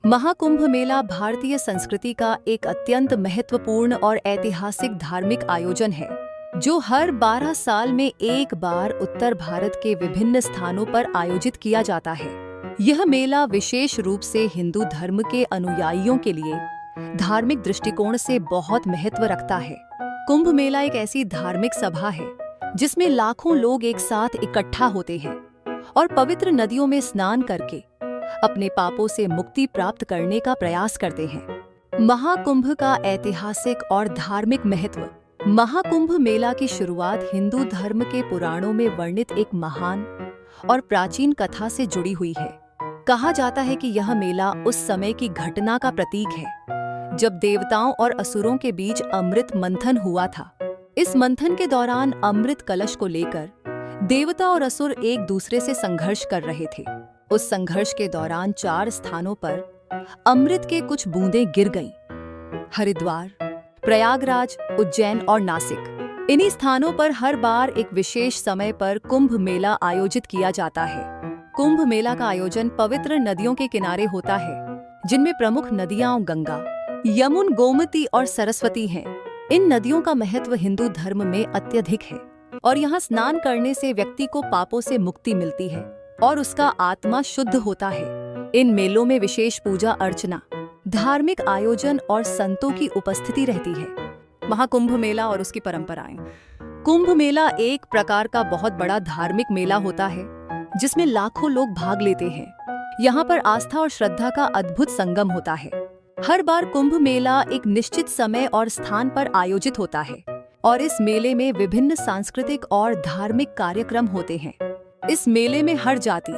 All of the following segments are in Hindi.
महाकुंभ मेला भारतीय संस्कृति का एक अत्यंत महत्वपूर्ण और ऐतिहासिक धार्मिक आयोजन है, जो हर 12 साल में एक बार उत्तर भारत के विभिन्न स्थानों पर आयोजित किया जाता है। यह मेला विशेष रूप से हिंदू धर्म के अनुयायियों के लिए धार्मिक दृष्टिकोण से बहुत महत्व रखता है। कुंभ मेला एक ऐसी धार्मिक सभा है जिसमें लाखों लोग एक साथ इकट्ठा होते हैं और पवित्र नदियों में स्नान करके अपने पापों से मुक्ति प्राप्त करने का प्रयास करते हैं। महाकुंभ का ऐतिहासिक और धार्मिक महत्व। महाकुंभ मेला की शुरुआत हिंदू धर्म के पुराणों में वर्णित एक महान और प्राचीन कथा से जुड़ी हुई है। कहा जाता है कि यह मेला उस समय की घटना का प्रतीक है जब देवताओं और असुरों के बीच अमृत मंथन हुआ था। इस मंथन के दौरान अमृत कलश को लेकर देवता और असुर एक दूसरे से संघर्ष कर रहे थे। उस संघर्ष के दौरान 4 स्थानों पर अमृत के कुछ बूंदें गिर गईं। हरिद्वार, प्रयागराज, उज्जैन और नासिक। इन्हीं स्थानों पर हर बार एक विशेष समय पर कुंभ मेला आयोजित किया जाता है। कुंभ मेला का आयोजन पवित्र नदियों के किनारे होता है, जिनमें प्रमुख नदियां गंगा, यमुना, गोमती और सरस्वती हैं। इन नदियों का महत्व हिंदू धर्म में अत्यधिक है और यहाँ स्नान करने से व्यक्ति को पापों से मुक्ति मिलती है और उसका आत्मा शुद्ध होता है। इन मेलों में विशेष पूजा अर्चना, धार्मिक आयोजन और संतों की उपस्थिति रहती है। महाकुंभ मेला और उसकी परंपराएं। कुंभ मेला एक प्रकार का बहुत बड़ा धार्मिक मेला होता है जिसमें लाखों लोग भाग लेते हैं। यहाँ पर आस्था और श्रद्धा का अद्भुत संगम होता है। हर बार कुंभ मेला एक निश्चित समय और स्थान पर आयोजित होता है और इस मेले में विभिन्न सांस्कृतिक और धार्मिक कार्यक्रम होते हैं। इस मेले में हर जाति,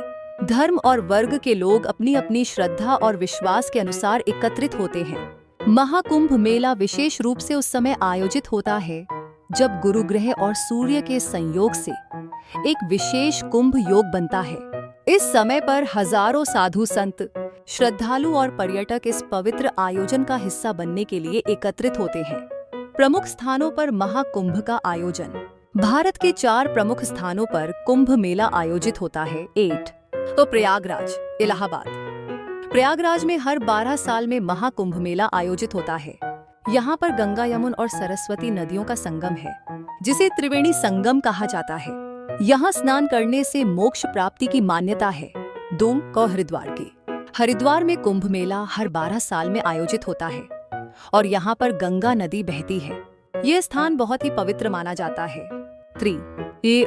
धर्म और वर्ग के लोग अपनी अपनी श्रद्धा और विश्वास के अनुसार एकत्रित होते हैं। महाकुंभ मेला विशेष रूप से उस समय आयोजित होता है जब गुरु ग्रह और सूर्य के संयोग से एक विशेष कुंभ योग बनता है। इस समय पर हजारों साधु संत, श्रद्धालु और पर्यटक इस पवित्र आयोजन का हिस्सा बनने के लिए एकत्रित होते हैं। प्रमुख स्थानों पर महाकुंभ का आयोजन। भारत के 4 प्रमुख स्थानों पर कुंभ मेला आयोजित होता है। 8 तो प्रयागराज, इलाहाबाद। प्रयागराज में हर 12 साल में महाकुंभ मेला आयोजित होता है। यहाँ पर गंगा, यमुना और सरस्वती नदियों का संगम है, जिसे त्रिवेणी संगम कहा जाता है। यहाँ स्नान करने से मोक्ष प्राप्ति की मान्यता है। 2 को हरिद्वार के। हरिद्वार में कुंभ मेला हर 12 साल में आयोजित होता है और यहाँ पर गंगा नदी बहती है। यह स्थान बहुत ही पवित्र माना जाता है। 3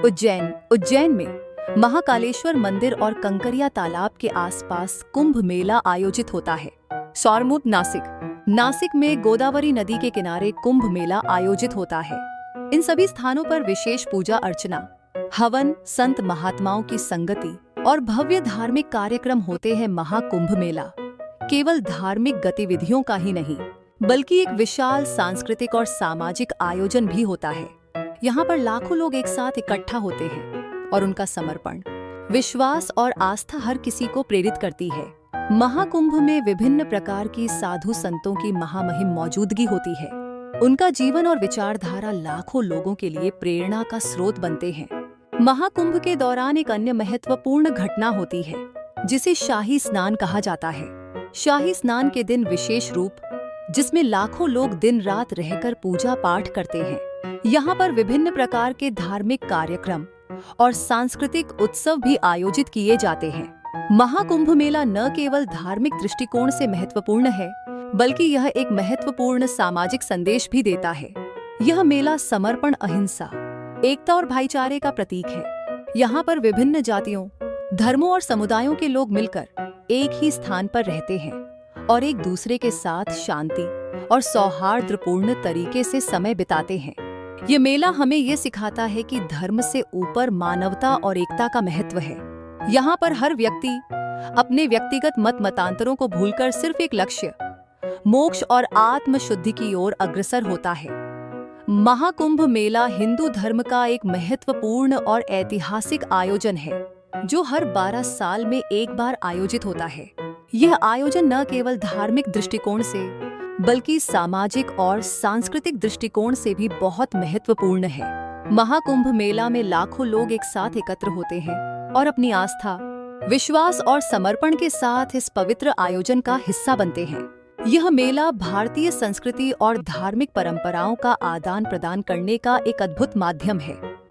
उज्जैन में महाकालेश्वर मंदिर और कंकरिया तालाब के आसपास कुंभ मेला आयोजित होता है। सौरमुट, नासिक में गोदावरी नदी के किनारे कुंभ मेला आयोजित होता है। इन सभी स्थानों पर विशेष पूजा अर्चना, हवन, संत महात्माओं की संगति और भव्य धार्मिक कार्यक्रम होते हैं। महाकुंभ मेला केवल धार्मिक गतिविधियों का ही नहीं, बल्कि एक विशाल सांस्कृतिक और सामाजिक आयोजन भी होता है। यहाँ पर लाखों लोग एक साथ इकट्ठा होते हैं और उनका समर्पण, विश्वास और आस्था हर किसी को प्रेरित करती है। महाकुंभ में विभिन्न प्रकार की साधु संतों की महामहिम मौजूदगी होती है। उनका जीवन और विचारधारा लाखों लोगों के लिए प्रेरणा का स्रोत बनते हैं। महाकुंभ के दौरान एक अन्य महत्वपूर्ण घटना होती है, जिसे शाही स्नान कहा जाता है। शाही स्नान के दिन विशेष रूप, जिसमें लाखों लोग दिन रात रहकर पूजा पाठ करते हैं। यहाँ पर विभिन्न प्रकार के धार्मिक कार्यक्रम और सांस्कृतिक उत्सव भी आयोजित किए जाते हैं। महाकुंभ मेला न केवल धार्मिक दृष्टिकोण से महत्वपूर्ण है, बल्कि यह एक महत्वपूर्ण सामाजिक संदेश भी देता है। यह मेला समर्पण, अहिंसा, एकता और भाईचारे का प्रतीक है। यहाँ पर विभिन्न जातियों, धर्मों और समुदायों के लोग मिलकर एक ही स्थान पर रहते हैं और एक दूसरे के साथ शांति और सौहार्दपूर्ण तरीके से समय बिताते हैं। ये मेला हमें ये सिखाता है कि धर्म से ऊपर मानवता और एकता का महत्व है। यहाँ पर हर व्यक्ति अपने व्यक्तिगत मतांतरों को भूलकर सिर्फ एक लक्ष्य, मोक्ष और आत्म शुद्धि की ओर अग्रसर होता है। महाकुंभ मेला हिंदू धर्म का एक महत्वपूर्ण और ऐतिहासिक आयोजन है, जो हर 12 साल में एक बार आयोजित होता है। यह आयोजन न केवल धार्मिक दृष्टिकोण से, बल्कि सामाजिक और सांस्कृतिक दृष्टिकोण से भी बहुत महत्वपूर्ण है। महाकुंभ मेला में लाखों लोग एक साथ एकत्र होते हैं और अपनी आस्था, विश्वास और समर्पण के साथ इस पवित्र आयोजन का हिस्सा बनते हैं। यह मेला भारतीय संस्कृति और धार्मिक परंपराओं का आदान प्रदान करने का एक अद्भुत माध्यम है।